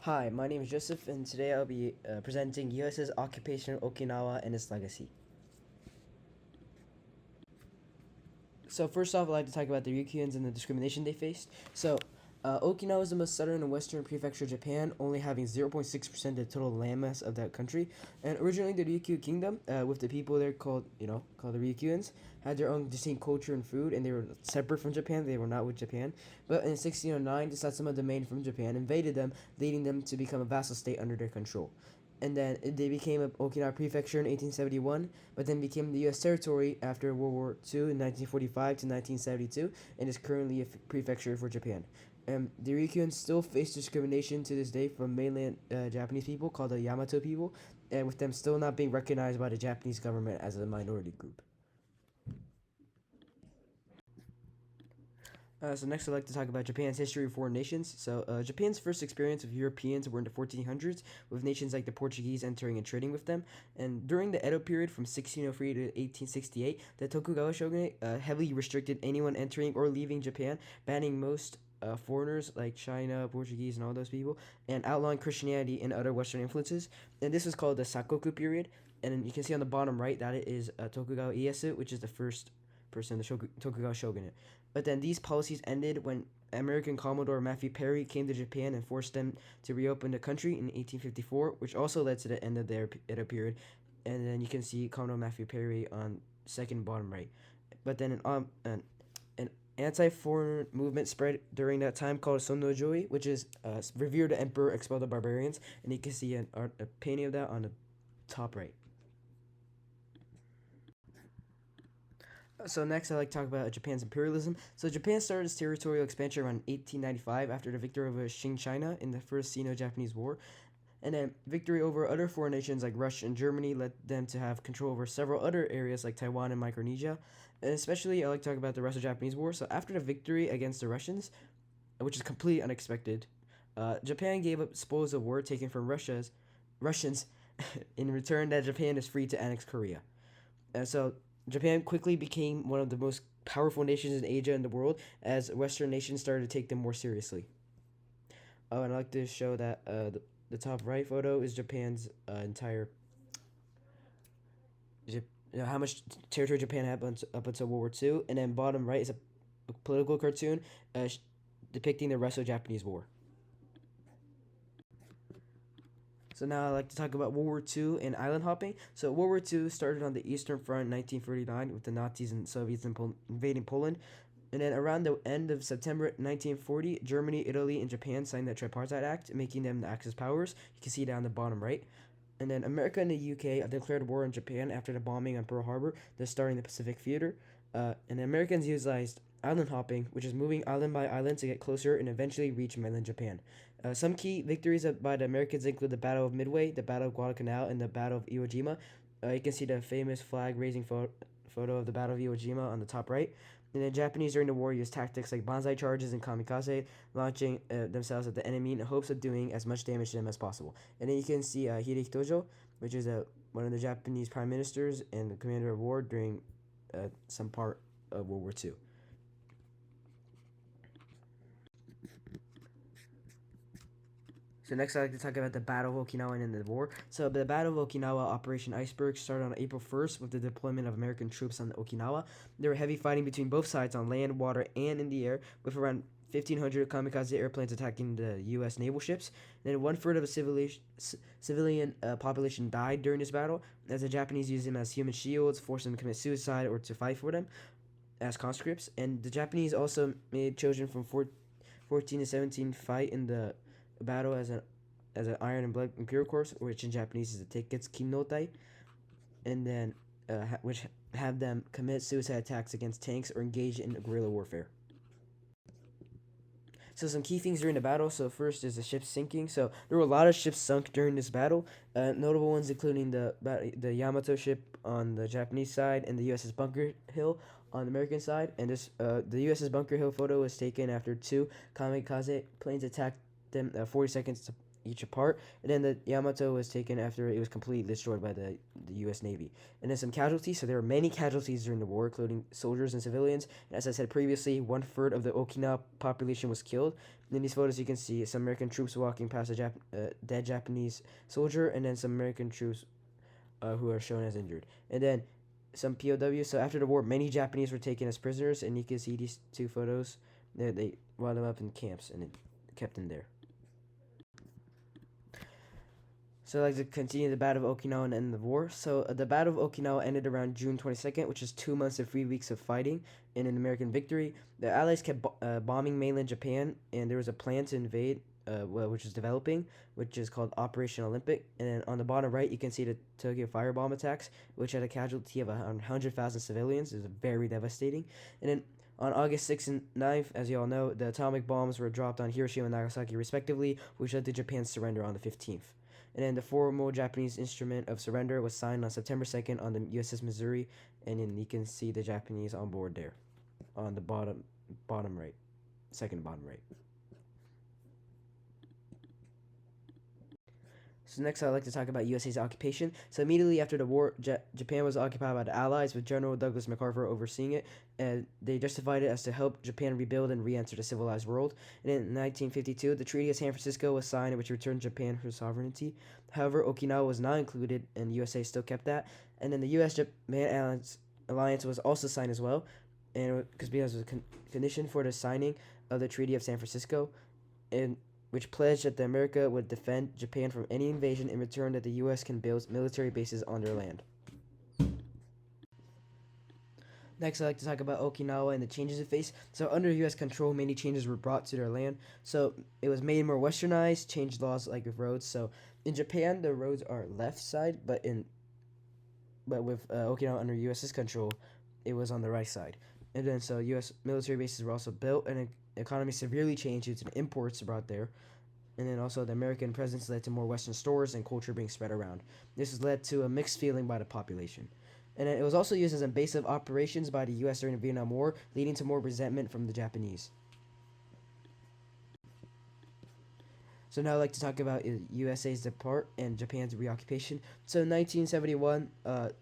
Hi, my name is Joseph, and today I'll be presenting U.S.'s occupation of Okinawa and its legacy. So first off, I'd like to talk about the Ryukyuans and the discrimination they faced. Okinawa is the most southern and western prefecture of Japan, only having 0.6% of the total landmass of that country. And originally, the Ryukyu Kingdom, with the people there called the Ryukyuans, had their own distinct culture and food, and they were separate from Japan. They were not with Japan. But in 1609, the Satsuma domain from Japan invaded them, leading them to become a vassal state under their control. And then they became a Okinawa prefecture in 1871, but then became the U.S. territory after World War II in 1945 to 1972, and is currently a prefecture for Japan. The Ryukyuans still face discrimination to this day from mainland Japanese people called the Yamato people, and with them still not being recognized by the Japanese government as a minority group. So next, I'd like to talk about Japan's history of foreign nations. Japan's first experience with Europeans were in the 1400s, with nations like the Portuguese entering and trading with them. And during the Edo period from 1603 to 1868, the Tokugawa shogunate heavily restricted anyone entering or leaving Japan, banning most foreigners like China, Portuguese, and all those people, and outlawing Christianity and other Western influences. And this is called the Sakoku period. And you can see on the bottom right that it is Tokugawa Ieyasu, which is the first person in the Tokugawa shogunate. But then these policies ended when American Commodore Matthew Perry came to Japan and forced them to reopen the country in 1854, which also led to the end of their Edo period. And then you can see Commodore Matthew Perry on second bottom right. But then an anti-foreign movement spread during that time called Sonojoi, which is revered emperor expelled the barbarians, and you can see a painting of that on the top right. So next, I'd like to talk about Japan's imperialism. So Japan started its territorial expansion around 1895 after the victory over Qing China in the First Sino-Japanese War. And then victory over other foreign nations like Russia and Germany led them to have control over several other areas like Taiwan and Micronesia. And especially, I like to talk about the Russo-Japanese War. So after the victory against the Russians, which is completely unexpected, Japan gave up spoils of war taken from Russians in return that Japan is free to annex Korea. So Japan quickly became one of the most powerful nations in Asia and the world as Western nations started to take them more seriously. Oh, and I'd like to show that the top right photo is Japan's entire how much territory Japan had up until World War II, and then bottom right is a political cartoon depicting the Russo-Japanese War. So now I'd like to talk about World War II and island hopping. So World War II started on the Eastern Front in 1939 with the Nazis and Soviets invading Poland. And then around the end of September 1940, Germany, Italy, and Japan signed the Tripartite Act, making them the Axis powers. You can see down the bottom right. And then America and the UK declared war on Japan after the bombing on Pearl Harbor, thus starting the Pacific Theater. And the Americans utilized island hopping, which is moving island by island to get closer and eventually reach mainland Japan. Some key victories by the Americans include the Battle of Midway, the Battle of Guadalcanal, and the Battle of Iwo Jima. You can see the famous flag raising photo of the Battle of Iwo Jima on the top right. And the Japanese during the war used tactics like banzai charges and kamikaze, launching themselves at the enemy in the hopes of doing as much damage to them as possible. And then you can see Hideki which is one of the Japanese prime ministers and the commander of war during some part of World War II. So next, I'd like to talk about the Battle of Okinawa and the war. So the Battle of Okinawa, Operation Iceberg, started on April 1st with the deployment of American troops on Okinawa. There were heavy fighting between both sides on land, water, and in the air, with around 1,500 kamikaze airplanes attacking the U.S. naval ships. Then one-third of the civilian population died during this battle, as the Japanese used them as human shields, forcing them to commit suicide or to fight for them as conscripts. And the Japanese also made children from 14 to 17 fight in the battle as an Iron and Blood Imperial Corps, which in Japanese is the Teiketsuki Notai, and then which have them commit suicide attacks against tanks or engage in guerrilla warfare. So some key things during the battle. So first is the ship sinking. So there were a lot of ships sunk during this battle. Notable ones including the Yamato ship on the Japanese side and the USS Bunker Hill on the American side. And the USS Bunker Hill photo was taken after two kamikaze planes attacked them 40 seconds each apart, and then the Yamato was taken after it was completely destroyed by the U.S. Navy. And then some casualties. So there were many casualties during the war, including soldiers and civilians. And as I said previously, 1/3 of the Okinawa population was killed. And in these photos, you can see some American troops walking past a dead Japanese soldier, and then some American troops who are shown as injured. And then some POWs. So after the war, many Japanese were taken as prisoners, and you can see these two photos. They wound them up in camps and it kept them there. So I'd like to continue the Battle of Okinawa and end the war. So the Battle of Okinawa ended around June 22nd, which is 2 months and 3 weeks of fighting in an American victory. The Allies kept bombing mainland Japan, and there was a plan to invade, which is developing, which is called Operation Olympic. And then on the bottom right, you can see the Tokyo firebomb attacks, which had a casualty of 100,000 civilians. It was very devastating. And then on August 6th and 9th, as you all know, the atomic bombs were dropped on Hiroshima and Nagasaki respectively, which led to Japan's surrender on the 15th. And then the formal Japanese instrument of surrender was signed on September 2nd on the USS Missouri, and then you can see the Japanese on board there on the bottom right, second bottom right. So next, I'd like to talk about USA's occupation. So immediately after the war, Japan was occupied by the Allies, with General Douglas MacArthur overseeing it, and they justified it as to help Japan rebuild and re-enter the civilized world. And in 1952, the Treaty of San Francisco was signed, which returned Japan her sovereignty. However, Okinawa was not included, and USA still kept that. And then the U.S.-Japan alliance was also signed as well, and because it was a condition for the signing of the Treaty of San Francisco, and which pledged that America would defend Japan from any invasion in return that the U.S. can build military bases on their land. Next, I'd like to talk about Okinawa and the changes it faced. So, under U.S. control, many changes were brought to their land. So, it was made more westernized, changed laws like with roads. So, in Japan, the roads are left side, but with Okinawa under U.S.'s control, it was on the right side. And then, so U.S. military bases were also built, and the economy severely changed due to the imports brought there. And then also, the American presence led to more Western stores and culture being spread around. This has led to a mixed feeling by the population. And then it was also used as a base of operations by the U.S. during the Vietnam War, leading to more resentment from the Japanese. So now I'd like to talk about USA's depart and Japan's reoccupation. So in 1971,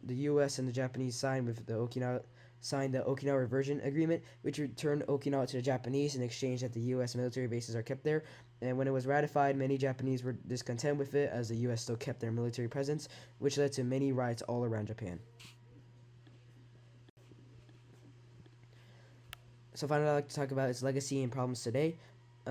the U.S. and the Japanese signed the Okinawa Reversion Agreement, which returned Okinawa to the Japanese in exchange that the U.S. military bases are kept there. And when it was ratified, many Japanese were discontent with it, as the U.S. still kept their military presence, which led to many riots all around Japan. So finally, I'd like to talk about its legacy and problems today.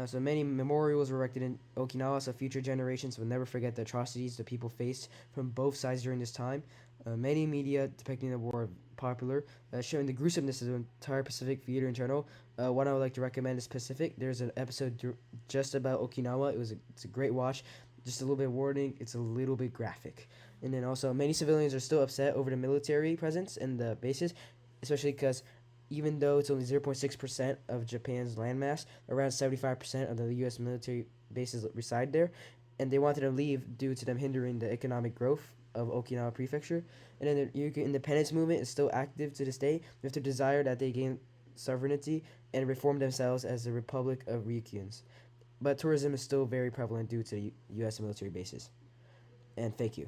So many memorials were erected in Okinawa, so future generations will never forget the atrocities the people faced from both sides during this time. Many media depicting the war are popular, showing the gruesomeness of the entire Pacific theater in general. One I would like to recommend is Pacific. There's an episode just about Okinawa. It's a great watch. Just a little bit warning. It's a little bit graphic. And then also, many civilians are still upset over the military presence in the bases, especially because even though it's only 0.6% of Japan's landmass, around 75% of the U.S. military bases reside there, and they wanted to leave due to them hindering the economic growth of Okinawa Prefecture. And then the Ryukyu independence movement is still active to this day, with the desire that they gain sovereignty and reform themselves as the Republic of Ryukyuans. But tourism is still very prevalent due to U.S. military bases. And thank you.